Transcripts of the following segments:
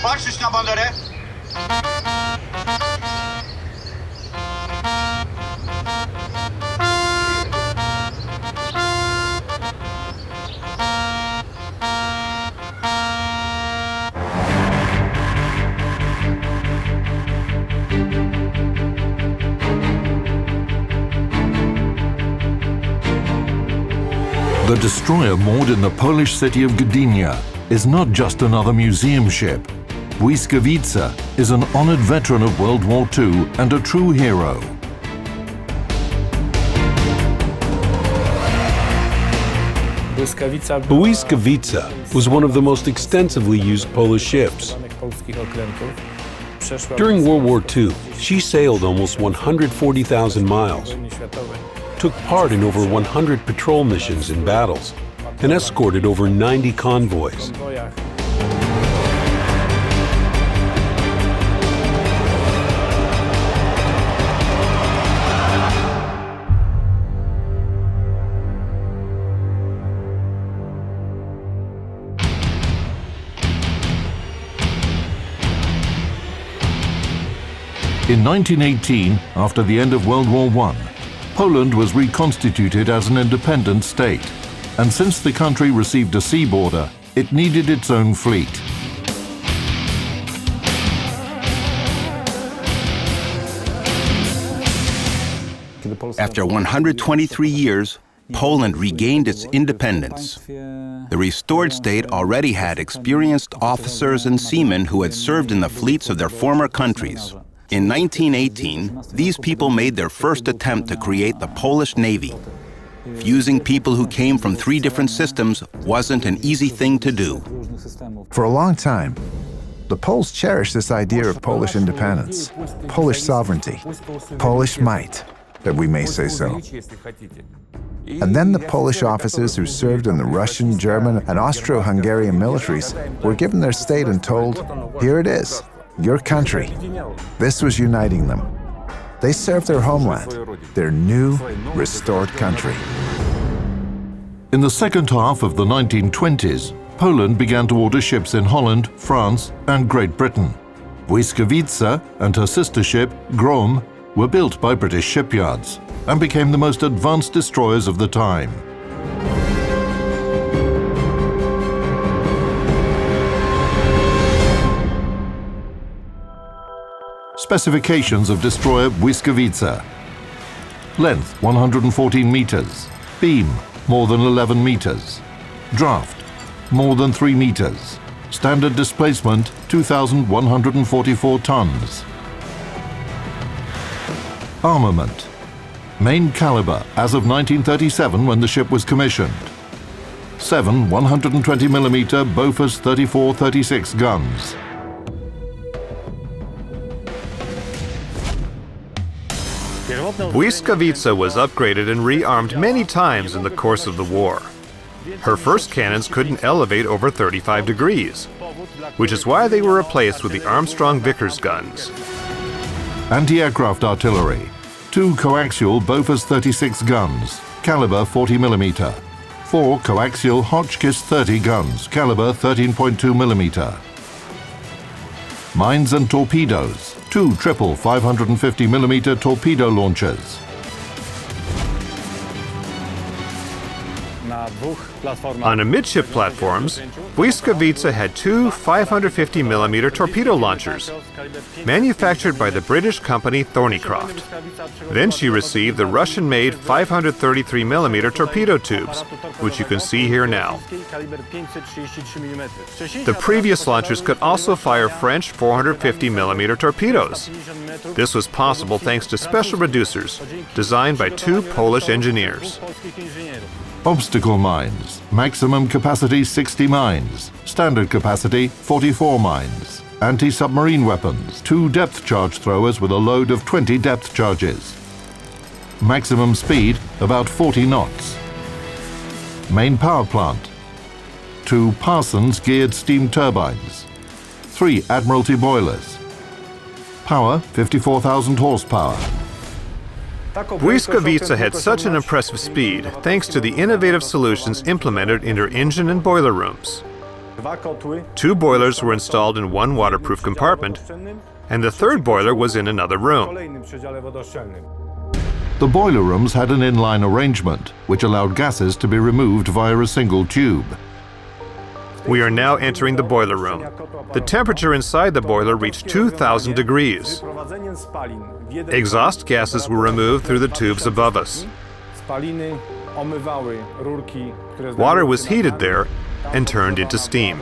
Patrzeć na banderę. The destroyer moored in the Polish city of Gdynia is not just another museum ship. Błyskawica is an honored veteran of World War II and a true hero. Błyskawica was one of the most extensively used Polish ships. During World War II, she sailed almost 140,000 miles, took part in over 100 patrol missions and battles, and escorted over 90 convoys. In 1918, after the end of World War I, Poland was reconstituted as an independent state, and since the country received a sea border, it needed its own fleet. After 123 years, Poland regained its independence. The restored state already had experienced officers and seamen who had served in the fleets of their former countries. In 1918, these people made their first attempt to create the Polish Navy. Fusing people who came from 3 different systems wasn't an easy thing to do. For a long time, the Poles cherished this idea of Polish independence, Polish sovereignty, Polish might, if we may say so. And then the Polish officers who served in the Russian, German, and Austro-Hungarian militaries were given their state and told, here it is, your country. This was uniting them. They served their homeland, their new, restored country. In the second half of the 1920s, Poland began to order ships in Holland, France, and Great Britain. Błyskawica and her sister ship, Grom, were built by British shipyards and became the most advanced destroyers of the time. Specifications of destroyer Błyskawica: length 114 meters, beam more than 11 meters, draft more than 3 meters, standard displacement 2,144 tons. Armament: main caliber as of 1937 when the ship was commissioned. 7 120mm Bofors 34-36 guns. Błyskawica was upgraded and rearmed many times in the course of the war. Her first cannons couldn't elevate over 35 degrees, which is why they were replaced with the Armstrong-Vickers guns. Anti-aircraft artillery: 2 coaxial Bofors 36 guns, caliber 40mm. 4 coaxial Hotchkiss 30 guns, caliber 13.2mm. Mines and torpedoes: 2 triple 550mm torpedo launchers. On amidship platforms, Błyskawica had 2 550mm torpedo launchers, manufactured by the British company Thornycroft. Then she received the Russian-made 533mm torpedo tubes, which you can see here now. The previous launchers could also fire French 450mm torpedoes. This was possible thanks to special reducers designed by 2 Polish engineers. Obstacle mines: maximum capacity 60 mines, standard capacity 44 mines. Anti-submarine weapons: 2 depth charge throwers with a load of 20 depth charges. Maximum speed about 40 knots. Main power plant: 2 Parsons geared steam turbines, 3 Admiralty boilers. Power 54,000 horsepower. Błyskawica had such an impressive speed thanks to the innovative solutions implemented in her engine and boiler rooms. 2 boilers were installed in one waterproof compartment, and the third boiler was in another room. The boiler rooms had an inline arrangement, which allowed gases to be removed via a single tube. We are now entering the boiler room. The temperature inside the boiler reached 2,000 degrees. Exhaust gases were removed through the tubes above us. Water was heated there and turned into steam.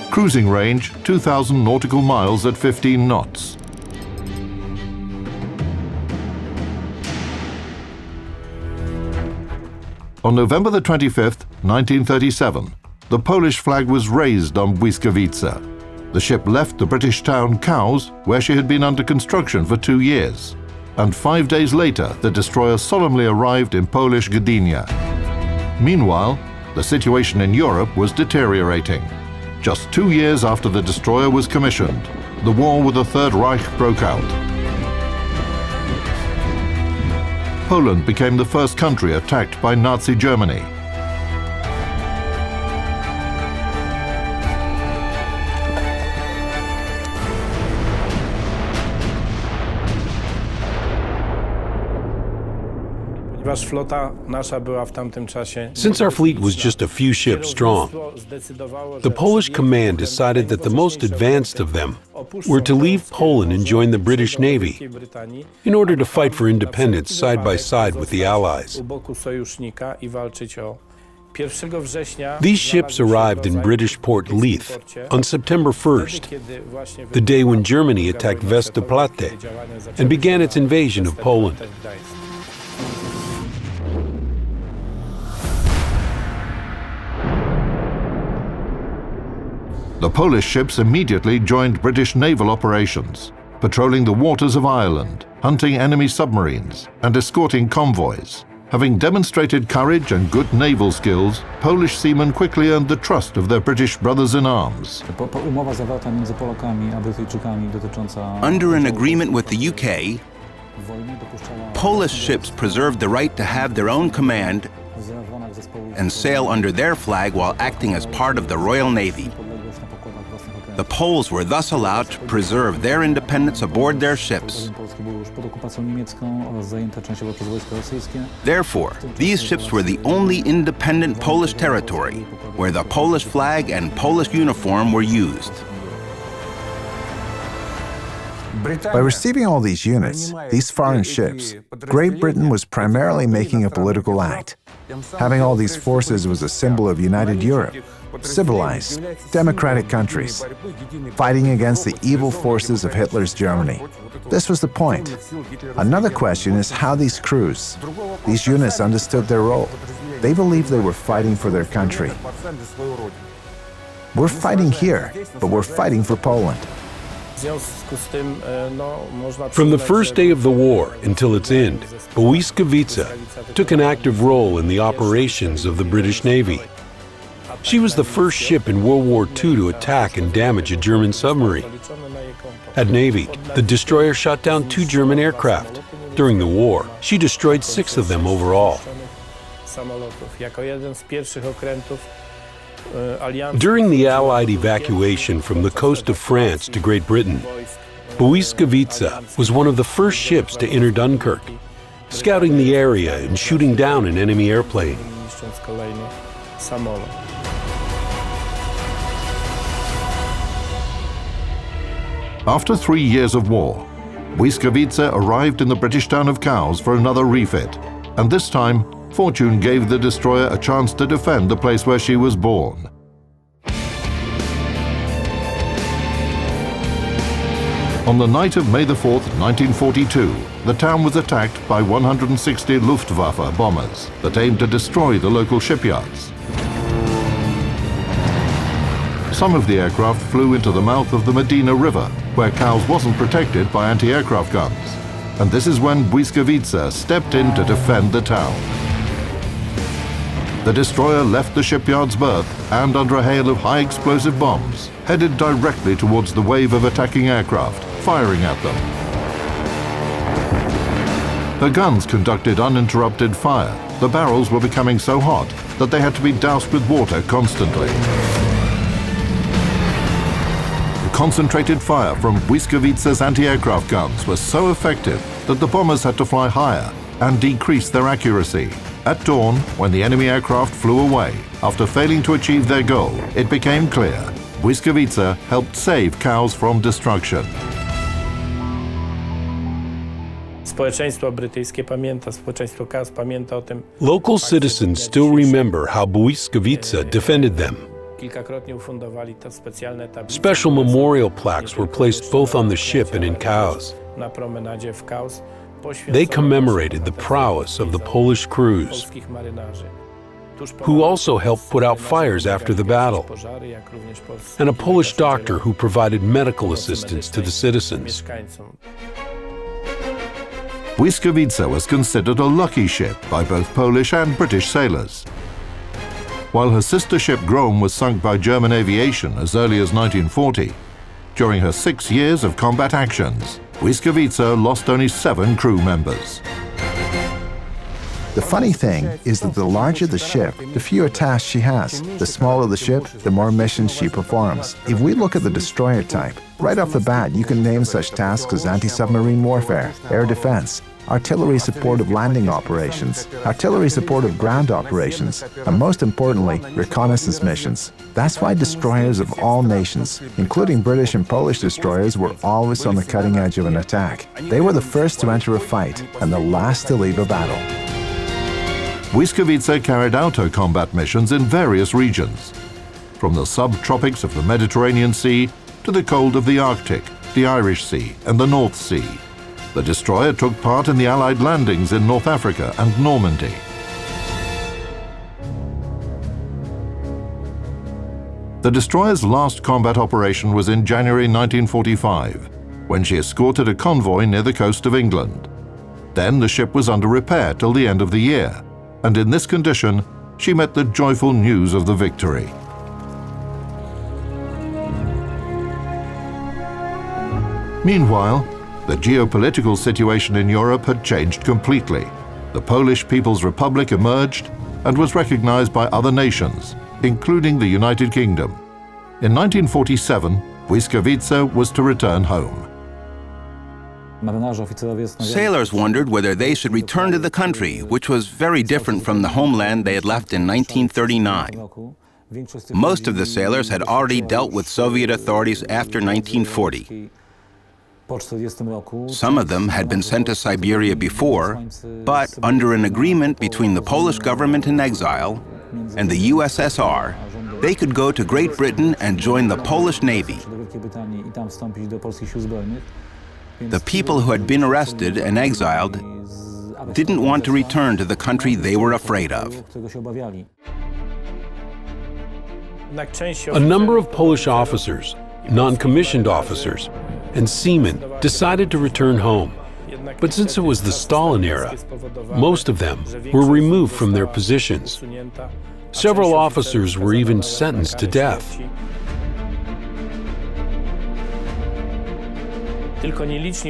Cruising range, 2,000 nautical miles at 15 knots. On November the 25th, 1937, the Polish flag was raised on Błyskawica. The ship left the British town Cowes, where she had been under construction for 2 years. And 5 days later, the destroyer solemnly arrived in Polish Gdynia. Meanwhile, the situation in Europe was deteriorating. Just 2 years after the destroyer was commissioned, the war with the Third Reich broke out. Poland became the first country attacked by Nazi Germany. Since our fleet was just a few ships strong, the Polish command decided that the most advanced of them were to leave Poland and join the British Navy in order to fight for independence side by side with the Allies. These ships arrived in British port Leith on September 1st, the day when Germany attacked Westerplatte and began its invasion of Poland. The Polish ships immediately joined British naval operations, patrolling the waters of Ireland, hunting enemy submarines, and escorting convoys. Having demonstrated courage and good naval skills, Polish seamen quickly earned the trust of their British brothers in arms. Under an agreement with the UK, Polish ships preserved the right to have their own command and sail under their flag while acting as part of the Royal Navy. The Poles were thus allowed to preserve their independence aboard their ships. Therefore, these ships were the only independent Polish territory where the Polish flag and Polish uniform were used. By receiving all these units, these foreign ships, Great Britain was primarily making a political act. Having all these forces was a symbol of united Europe, civilized, democratic countries, fighting against the evil forces of Hitler's Germany. This was the point. Another question is how these crews, these units understood their role. They believed they were fighting for their country. We're fighting here, but we're fighting for Poland. From the first day of the war until its end, Błyskawica took an active role in the operations of the British Navy. She was the first ship in World War II to attack and damage a German submarine. At Navy, the destroyer shot down 2 German aircraft. During the war, she destroyed 6 of them overall. During the Allied evacuation from the coast of France to Great Britain, Błyskawica was one of the first ships to enter Dunkirk, scouting the area and shooting down an enemy airplane. After 3 years of war, Błyskawica arrived in the British town of Cowes for another refit, and this time, fortune gave the destroyer a chance to defend the place where she was born. On the night of May the 4th, 1942, the town was attacked by 160 Luftwaffe bombers that aimed to destroy the local shipyards. Some of the aircraft flew into the mouth of the Medina River, where Cowes wasn't protected by anti-aircraft guns. And this is when Błyskawica stepped in to defend the town. The destroyer left the shipyard's berth and, under a hail of high-explosive bombs, headed directly towards the wave of attacking aircraft, firing at them. Her guns conducted uninterrupted fire. The barrels were becoming so hot that they had to be doused with water constantly. The concentrated fire from Błyskawica's anti-aircraft guns was so effective that the bombers had to fly higher and decrease their accuracy. At dawn, when the enemy aircraft flew away, after failing to achieve their goal, it became clear Błyskawica helped save cows from destruction. Społeczeństwo brytyjskie pamięta, społeczeństwo KAS pamięta o tym. Local citizens still remember how Błyskawica defended them. Kilkakrotnie ufundowali to specjalne tablice. Special memorial plaques were placed both on the ship and in Cowes. Na promenadzie w Cowes. They commemorated the prowess of the Polish crews, Polskich marynarzy. who also helped put out fires after the battle, and a Polish doctor who provided medical assistance to the citizens. Błyskawica was considered a lucky ship by both Polish and British sailors. While her sister ship Grom was sunk by German aviation as early as 1940, during her 6 years of combat actions, Błyskawica lost only 7 crew members. The funny thing is that the larger the ship, the fewer tasks she has. The smaller the ship, the more missions she performs. If we look at the destroyer type, right off the bat you can name such tasks as anti-submarine warfare, air defense, artillery support of landing operations, artillery support of ground operations, and most importantly, reconnaissance missions. That's why destroyers of all nations, including British and Polish destroyers, were always on the cutting edge of an attack. They were the first to enter a fight and the last to leave a battle. Błyskawica carried out her combat missions in various regions, from the subtropics of the Mediterranean Sea to the cold of the Arctic, the Irish Sea, and the North Sea. The destroyer took part in the Allied landings in North Africa and Normandy. The destroyer's last combat operation was in January 1945, when she escorted a convoy near the coast of England. Then the ship was under repair till the end of the year, and in this condition, she met the joyful news of the victory. Meanwhile, the geopolitical situation in Europe had changed completely. The Polish People's Republic emerged and was recognized by other nations, including the United Kingdom. In 1947, Błyskawica was to return home. Sailors wondered whether they should return to the country, which was very different from the homeland they had left in 1939. Most of the sailors had already dealt with Soviet authorities after 1940. Some of them had been sent to Siberia before, but under an agreement between the Polish government in exile and the USSR, they could go to Great Britain and join the Polish Navy. The people who had been arrested and exiled didn't want to return to the country they were afraid of. A number of Polish officers, non-commissioned officers, and seamen decided to return home. But since it was the Stalin era, most of them were removed from their positions. Several officers were even sentenced to death.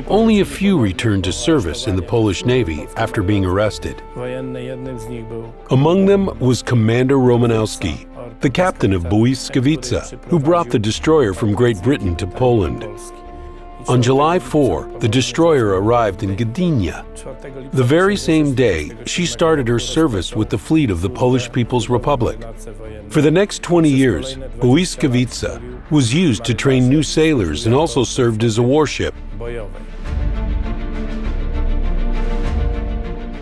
Only a few returned to service in the Polish Navy after being arrested. Among them was Commander Romanowski, the captain of Błyskawica, who brought the destroyer from Great Britain to Poland. On July 4, the destroyer arrived in Gdynia. The very same day, she started her service with the fleet of the Polish People's Republic. For the next 20 years, Błyskawica was used to train new sailors and also served as a warship.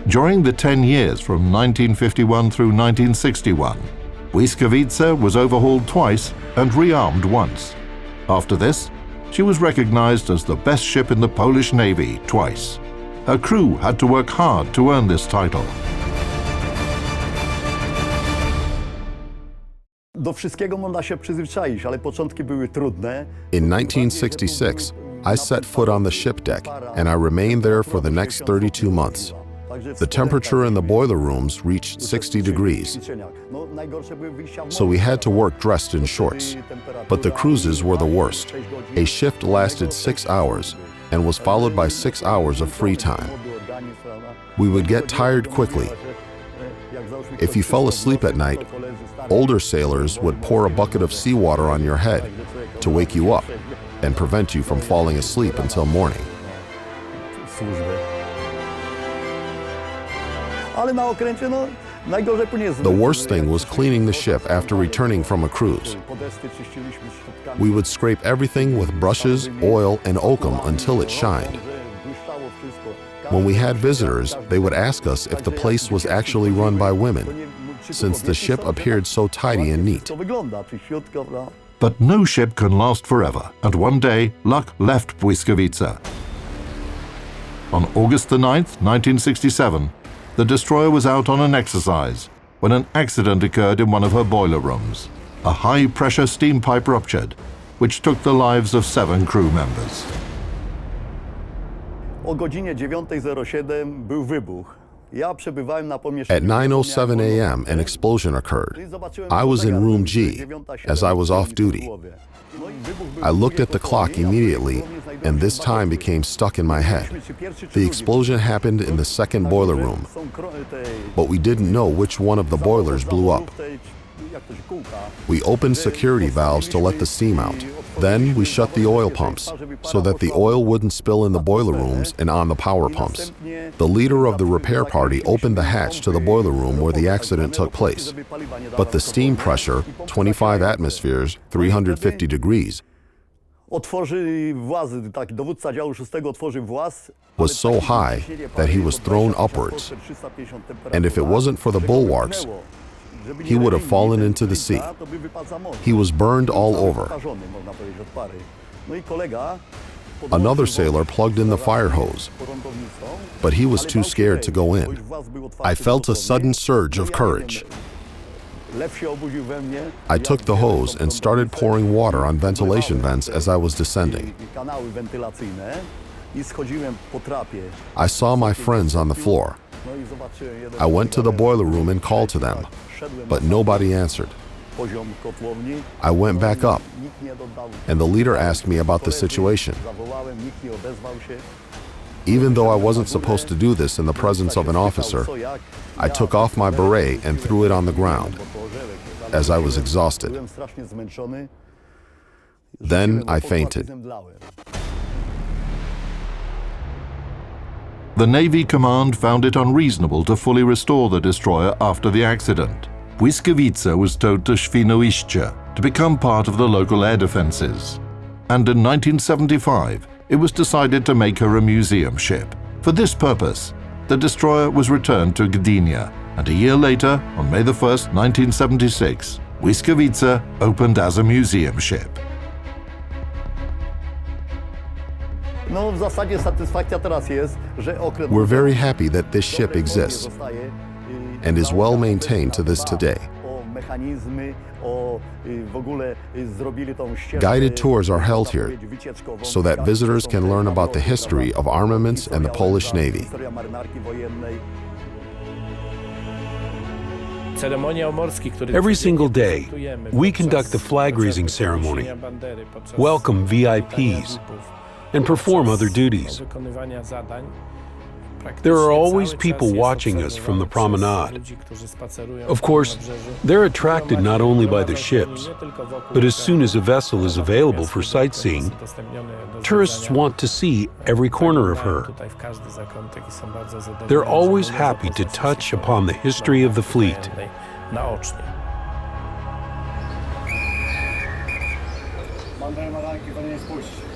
During the 10 years from 1951 through 1961, Błyskawica was overhauled twice and rearmed once. After this, she was recognized as the best ship in the Polish Navy twice. Her crew had to work hard to earn this title. Do wszystkiego można się przyzwyczaić, ale początki były trudne. In 1966, I set foot on the ship deck, and I remained there for the next 32 months. The temperature in the boiler rooms reached 60 degrees, so we had to work dressed in shorts. But the cruises were the worst. A shift lasted 6 hours and was followed by 6 hours of free time. We would get tired quickly. If you fell asleep at night, older sailors would pour a bucket of seawater on your head to wake you up and prevent you from falling asleep until morning. The worst thing was cleaning the ship after returning from a cruise. We would scrape everything with brushes, oil, and oakum until it shined. When we had visitors, they would ask us if the place was actually run by women, since the ship appeared so tidy and neat. But no ship can last forever, and one day luck left Błyskawica. On August the 9th, 1967, the destroyer was out on an exercise when an accident occurred in one of her boiler rooms. A high-pressure steam pipe ruptured, which took the lives of 7 crew members. O godzinie 9:07 był wybuch. Ja przebywałem na pomieszczeniu. At 9:07 a.m., an explosion occurred. I was in room G, as I was off duty. I looked at the clock immediately, and this time became stuck in my head. The explosion happened in the second boiler room, but we didn't know which one of the boilers blew up. We opened security valves to let the steam out. Then we shut the oil pumps so that the oil wouldn't spill in the boiler rooms and on the power pumps. The leader of the repair party opened the hatch to the boiler room where the accident took place. But the steam pressure, 25 atmospheres, 350 degrees, was so high that he was thrown upwards. And if it wasn't for the bulwarks, he would have fallen into the sea. He was burned all over. Another sailor plugged in the fire hose, but he was too scared to go in. I felt a sudden surge of courage. I took the hose and started pouring water on ventilation vents as I was descending. I saw my friends on the floor. I went to the boiler room and called to them, but nobody answered. I went back up, and the leader asked me about the situation. Even though I wasn't supposed to do this in the presence of an officer, I took off my beret and threw it on the ground, as I was exhausted. Then I fainted. The Navy command found it unreasonable to fully restore the destroyer after the accident. Błyskawica was towed to Świnoujście to become part of the local air defenses. And in 1975, it was decided to make her a museum ship. For this purpose, the destroyer was returned to Gdynia, and a year later, on May 1st, 1976, Błyskawica opened as a museum ship. We're very happy that this ship exists and is well maintained to this day. Guided tours are held here so that visitors can learn about the history of armaments and the Polish Navy. Every single day, we conduct the flag-raising ceremony, welcome VIPs, and perform other duties. There are always people watching us from the promenade. Of course, they're attracted not only by the ships, but as soon as a vessel is available for sightseeing, tourists want to see every corner of her. They're always happy to touch upon the history of the fleet. Bandera Maranki, panie, spójrzcie.